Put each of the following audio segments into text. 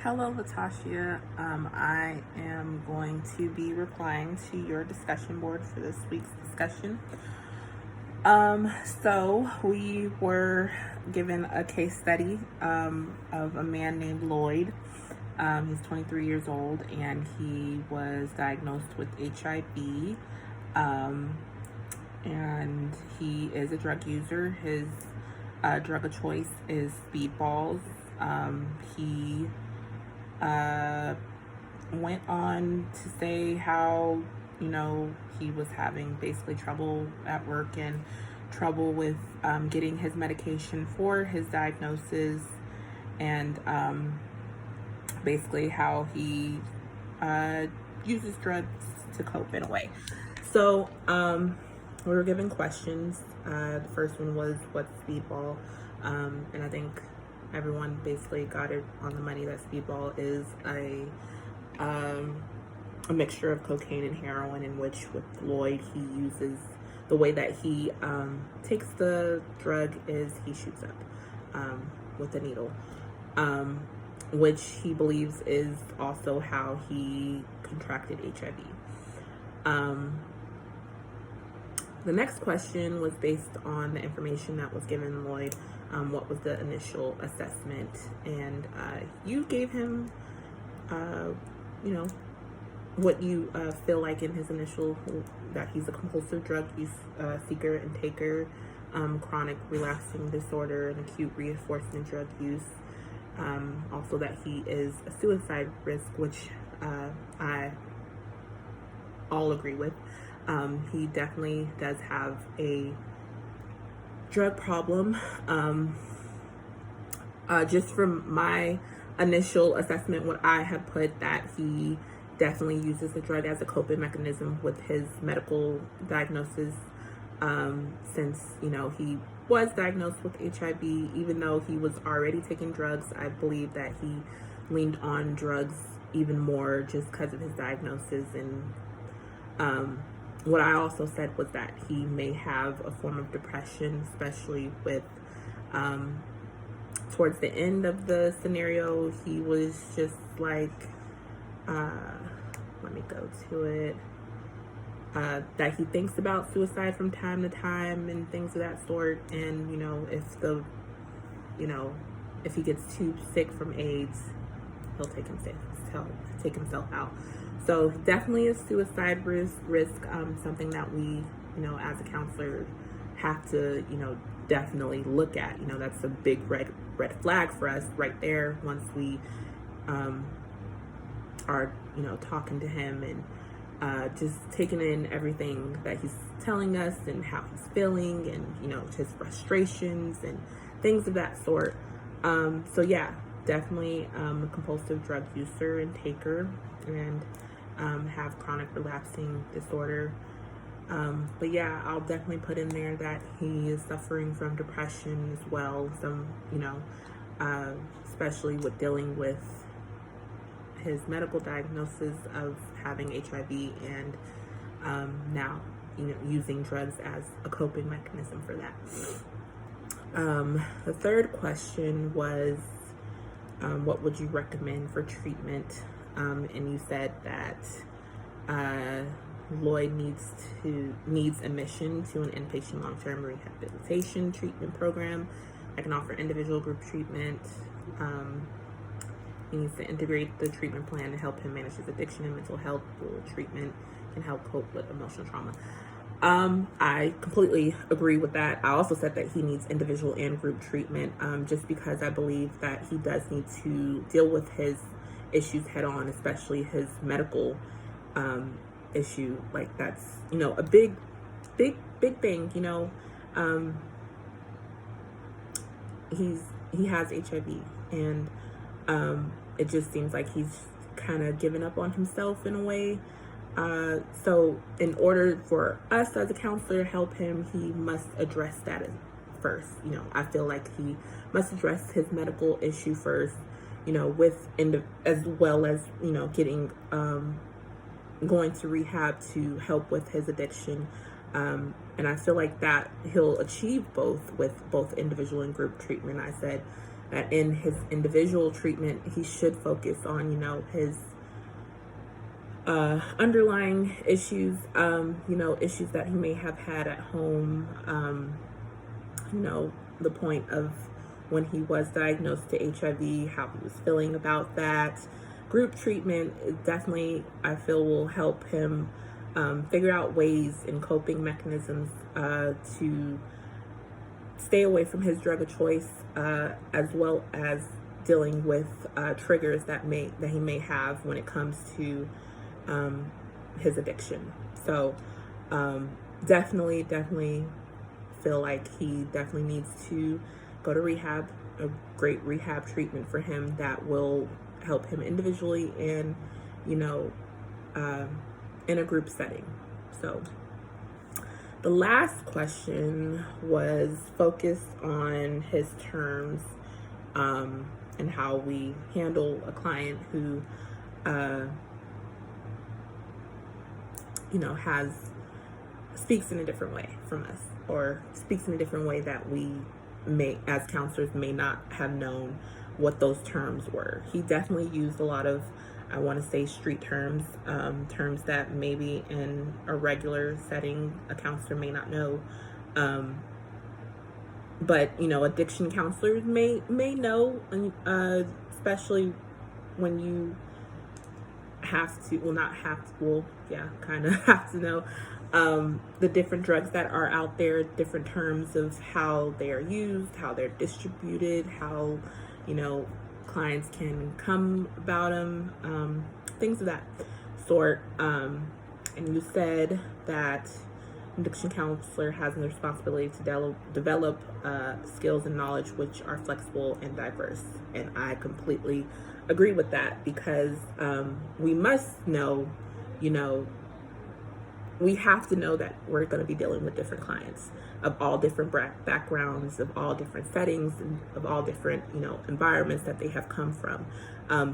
Hello, Latasha. I am going to be replying to your discussion board for this week's discussion. So we were given a case study of a man named Lloyd. He's 23 years old and he was diagnosed with HIV. And he is a drug user. His drug of choice is speedballs. He went on to say how, he was having basically trouble at work and trouble with getting his medication for his diagnosis, and basically how he uses drugs to cope in a way. So we were given questions. The first one was, what's speedball? And I think everyone basically got it on the money that speedball is a mixture of cocaine and heroin, in which with Lloyd, he uses, the way that he takes the drug is he shoots up with a needle, which he believes is also how he contracted HIV. The next question was based on the information that was given Lloyd. What was the initial assessment? And you gave him, what you feel like in his initial, that he's a compulsive drug use seeker and taker, chronic relapsing disorder, and acute reinforcement drug use. Also that he is a suicide risk, which I all agree with. He definitely does have a drug problem. Just from my initial assessment, what I had put, that he definitely uses the drug as a coping mechanism with his medical diagnosis. Since, he was diagnosed with HIV, even though he was already taking drugs, I believe that he leaned on drugs even more just because of his diagnosis. And what I also said was that he may have a form of depression, especially with towards the end of the scenario. He was just like, let me go to it, that he thinks about suicide from time to time and things of that sort. And, if he gets too sick from AIDS, he'll take himself out. So definitely a suicide risk, something that we, as a counselor have to, definitely look at. That's a big red flag for us right there once we are, talking to him and just taking in everything that he's telling us and how he's feeling, and, his frustrations and things of that sort. So yeah, definitely a compulsive drug user and taker, and have chronic relapsing disorder. But yeah, I'll definitely put in there that he is suffering from depression as well. Some, especially with dealing with his medical diagnosis of having HIV, and now, using drugs as a coping mechanism for that. The third question was, what would you recommend for treatment? And you said that Lloyd needs admission to an inpatient long-term rehabilitation treatment program. I can offer individual group treatment. He needs to integrate the treatment plan to help him manage his addiction and mental health. Treatment can help cope with emotional trauma. I completely agree with that. I also said that he needs individual and group treatment, just because I believe that he does need to deal with his issues head on, especially his medical issue. Like, that's, a big thing, he has HIV, and it just seems like he's kind of given up on himself in a way. So in order for us as a counselor to help him, he must address that first. I feel like he must address his medical issue first, as well as, getting, going to rehab to help with his addiction. And I feel like that he'll achieve both with both individual and group treatment. I said that in his individual treatment, he should focus on, you know, his underlying issues, you know, issues that he may have had at home, you know, the point of when he was diagnosed to HIV, how he was feeling about that. Group treatment definitely, I feel, will help him figure out ways and coping mechanisms to stay away from his drug of choice, as well as dealing with triggers that he may have when it comes to his addiction. So definitely feel like he definitely needs to go to rehab, a great rehab treatment for him that will help him individually and, you know, in a group setting. So the last question was focused on his terms, and how we handle a client who, you know, speaks in a different way from us, or speaks in a different way that we may, as counselors, may not have known what those terms were. He definitely used a lot of, I want to say, street terms, terms that maybe in a regular setting a counselor may not know. But, you know, addiction counselors may know, especially when you have to, well, not have to, well, yeah, kind of have to know the different drugs that are out there, different terms of how they are used, how they're distributed, how, you know, clients can come about them, things of that sort. And you said that addiction counselor has a responsibility to develop skills and knowledge which are flexible and diverse. And I completely agree with that, because we must know, you know, we have to know that we're going to be dealing with different clients of all different backgrounds, of all different settings, and of all different, you know, environments that they have come from.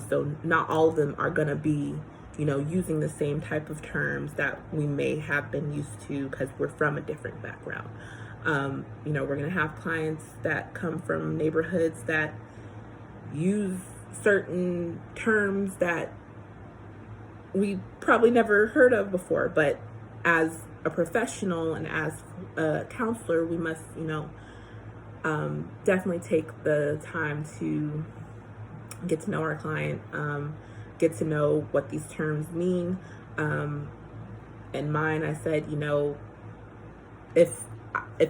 So not all of them are going to be, you know, using the same type of terms that we may have been used to because we're from a different background. You know, we're going to have clients that come from neighborhoods that use certain terms that we probably never heard of before, but as a professional and as a counselor, we must, you know, definitely take the time to get to know our client, get to know what these terms mean. In mine, I said, you know, if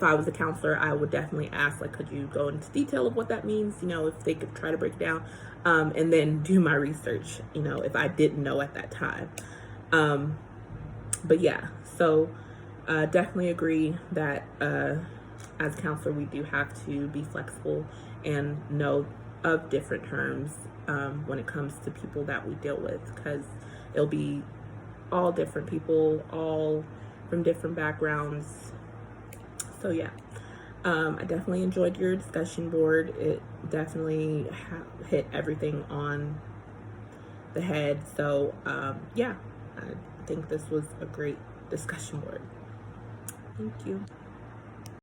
I was a counselor, I would definitely ask, like, could you go into detail of what that means? You know, if they could try to break it down, and then do my research, you know, if I didn't know at that time. But yeah, so definitely agree that as a counselor, we do have to be flexible and know of different terms when it comes to people that we deal with, because it'll be all different people, all from different backgrounds. So yeah, I definitely enjoyed your discussion board. It definitely hit everything on the head. So yeah, I think this was a great discussion board. Thank you.